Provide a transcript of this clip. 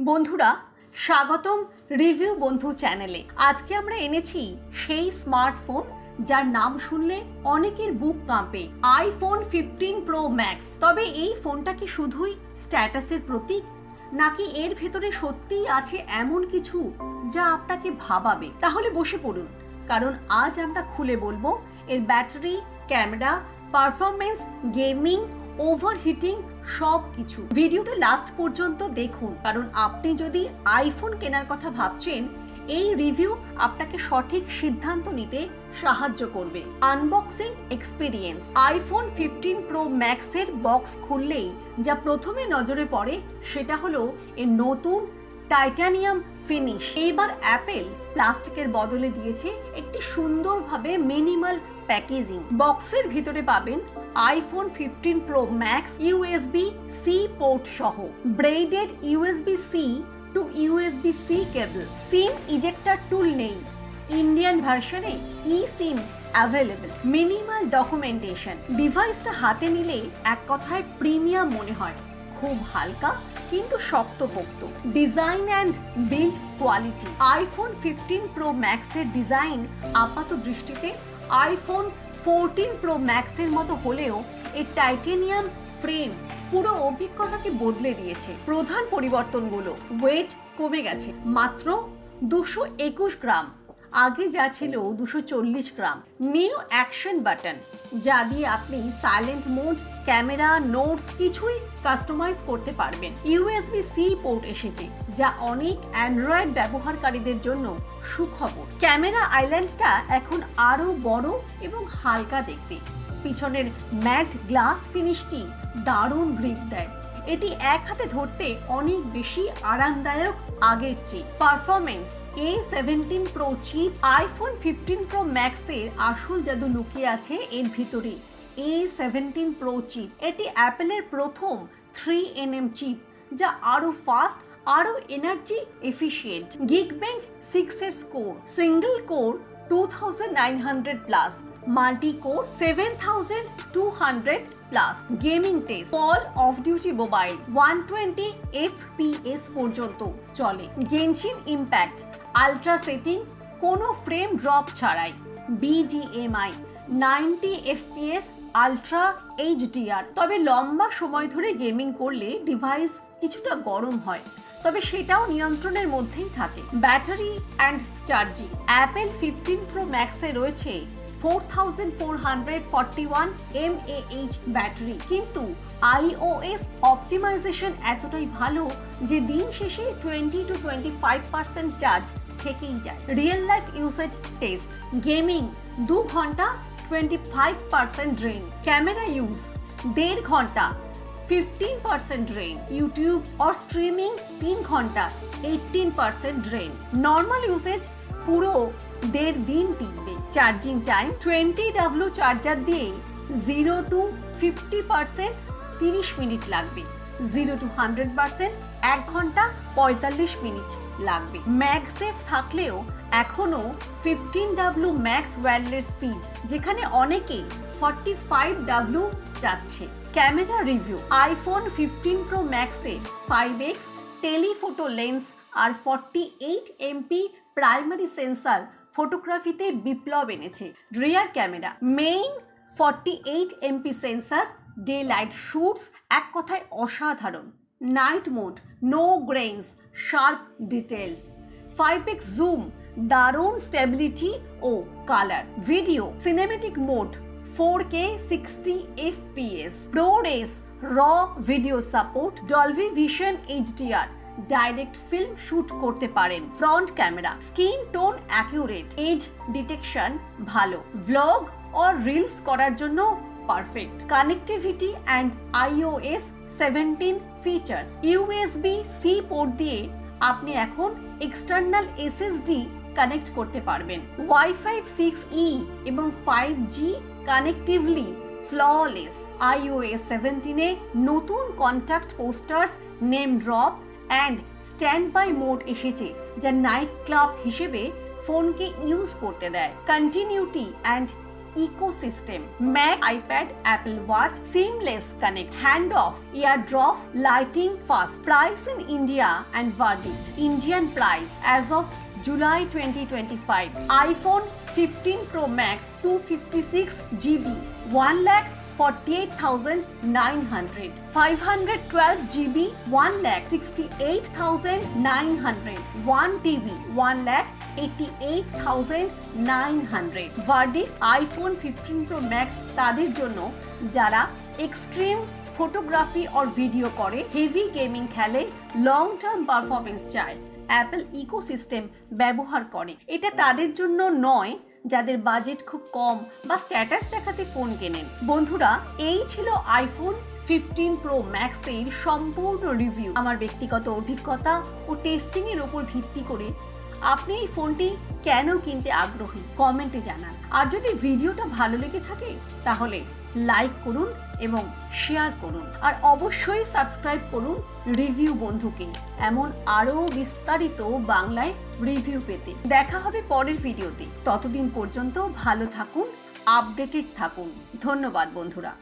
বন্ধুরা স্বাগতম রিভিউ বন্ধু চ্যানেলে। আজকে আমরা এনেছি সেই স্মার্টফোন যার নাম শুনলে অনেকের বুক কাঁপে, আইফোন 15 প্রো ম্যাক্স। তবে এই ফোনটা কি শুধুই স্ট্যাটাসের প্রতীক, নাকি এর ভেতরে সত্যিই আছে এমন কিছু যা আপনাকে ভাবাবে? তাহলে বসে পড়ুন, কারণ আজ আমরা খুলে বলবো এর battery, camera, performance, gaming, overheating সব কিছু। ভিডিওটা লাস্ট পর্যন্ত দেখুন, কারণ আপনি যদি আইফোন কেনার কথা ভাবছেন, এই রিভিউ আপনাকে সঠিক সিদ্ধান্ত নিতে সাহায্য করবে। Unboxing experience. আইফোন 15 প্রো ম্যাক্সের বক্স খুললেই যা প্রথমে নজরে পড়ে সেটা হলো এর নতুন টাইটানিয়াম ফিনিশ। এইবার অ্যাপেল প্লাস্টিকের বদলে দিয়েছে একটি সুন্দরভাবে মিনিমাল প্যাকেজিং। বক্সের ভিতরে পাবেন iPhone 15 pro max USB-C port সহ ব্রেডেড USB-C টু USB-C কেবল। সিম ইজেক্টর টুল নেই, ইন্ডিয়ান ভার্সনে ই সিম অ্যাভেলেবল। Minimal documentation. ডিভাইসটা হাতে নিলে এক কথায় প্রিমিয়াম মনে হয়, খুব হালকা কিন্তু শক্তপোক্ত। Design and build quality. IPhone 15 pro ম্যাক্সের ডিজাইন আপাত দৃষ্টিতে আইফোন 14 প্রো ম্যাক্সের মতো হলেও এর টাইটানিয়াম ফ্রেম পুরো অভিজ্ঞতাকে বদলে দিয়েছে। প্রধান পরিবর্তনগুলো: ওয়েট কমে গেছে মাত্র 221 গ্রাম, আগে যা ছিল 240 গ্রাম। নিউ অ্যাকশন বাটন, যা দিয়ে আপনি সাইলেন্ট মোড, ক্যামেরা, নোটস কিছুই কাস্টমাইজ করতে পারবেন। USB-C পোর্ট এসেছে, যা অনেক অ্যান্ড্রয়েড ব্যবহারকারীদের জন্য সুখবর। ক্যামেরা আইল্যান্ডটা এখন আরো বড় এবং হালকা দেখতে। পিছনের ম্যাট গ্লাস ফিনিশটি দারুণ গ্রিপ দেয়, এটি এক হাতে ধরতে অনেক বেশি আরামদায়ক আগের চেয়ে। Performance. A17 pro chip. IPhone 15 pro ম্যাক্সের আসল জাদু লুকিয়ে আছে এর ভিতরে। A17 প্রো চিপ, এটি অ্যাপেলের প্রথম 3nm চিপ, যা আরো ফাস্ট, আরো এনার্জি এফিশিয়েন্ট। গিগবেঞ্চ 6 এর score, single core 2900 plus, multi core 7200 plus. Gaming test. Call of duty mobile 120 FPS পর্যন্ত চলে। গেনশিন ইম্প্যাক্ট আলট্রা সেটিং, কোনো ফ্রেম ড্রপ ছাড়াই। BGMI 90 FPS ultra HDR। তবে লম্বা সময় ধরে গেমিং করলে ডিভাইস কিছুটা গরম হয়, তবে সেটাও নিয়ন্ত্রণের মধ্যেই থাকে। Battery and charging. Apple 15 pro ম্যাক্সে রয়েছে 4441 mAh ব্যাটারি, কিন্তু iOS অপটিমাইজেশন এতটাই ভালো যে দিন শেষে 20 to 25% চার্জ থেকেই যায়। Real life usage test. Gaming 2 ঘন্টা 25% ড্রেন। ক্যামেরা ইউজ 1.5 ঘন্টা 15% ড্রেন। ইউটিউব অর স্ট্রিমিং 3 ঘন্টা 18% ড্রেন। নর্মাল ইউসেজ পুরো 1.5 দিন টিকবে। চার্জিং টাইম 20W চার্জার দিয়ে 0 to 50% 30 মিনিট লাগবে, 0 to 100% 1 ঘন্টা 45 মিনিট লাগবে। ম্যাগসেফ থাকলেও এখনো 15W ম্যাক্স ওয়্যারলেস স্পিড, যেখানে অনেকে 45W চাচ্ছে। Camera review. আইফোন 15 প্রো ম্যাক্সে 5x টেলিফোটো লেন্স আর 48 MP প্রাইমারি সেন্সার ফটোগ্রাফিতে বিপ্লব এনেছে। Rear camera. Main 48 MP sensor day light shoots এক কথায় অসাধারণ। Night mode no grains, sharp details. 5x zoom, দারুণ স্টেবিলিটি ও colour. Video cinematic mode 4K 60 FPS, ProRes র video support, Dolby vision HDR, direct film shoot করতে পারেন। Front camera skin tone accurate, edge detection ভালো, vlog or reels করার জন্য perfect. Connectivity and iOS 17 features. USB-C port দিয়ে আপনি এখন external SSD connect করতে পারবেন। Wi-Fi 6E এবং 5G কানেক্টিভলি ফ্ললেস। iOS 17-এ নতুন contact posters, name drop and stand by mode এসেছে, যা নাইট ক্লক হিসেবে ফোনকে ইউজ করতে দেয়। Continuity and ecosystem, Mac, iPad, Apple Watch, seamless connect, handoff, eardrop, lighting fast. Price in India and verdict. Indian price as of July 2025. iPhone 15 Pro Max 256 GB 1,48,900, 512 GB 1,68,900, 1 TB 1,88,900. Verdict iPhone 15 Pro Max তাদের জন্য যারা extreme photography আর video করে, heavy gaming খেলে, long term performance চায়, Apple ecosystem ব্যবহার করে। এটা তাদের জন্য নয় যাদের বাজেট খুব কম বা স্ট্যাটাস দেখাতে ফোন কেনেন। বন্ধুরা, এই ছিল আইফোন 15 প্রো ম্যাক্স এর সম্পূর্ণ রিভিউ। আমার ব্যক্তিগত অভিজ্ঞতা ও টেস্টিং এর উপর ভিত্তি করে আপনি এই ফোনটি কেন কিনতে আগ্রহী কমেন্টে জানান। আর যদি ভিডিওটা ভালো লেগে থাকে তাহলে লাইক করুন এবং শেয়ার করুন, আর অবশ্যই সাবস্ক্রাইব করুন রিভিউ বন্ধুকে এমন আরও বিস্তারিত বাংলায় রিভিউ পেতে। দেখা হবে পরের ভিডিওতে। ততদিন পর্যন্ত ভালো থাকুন, আপডেটেড থাকুন। ধন্যবাদ বন্ধুরা।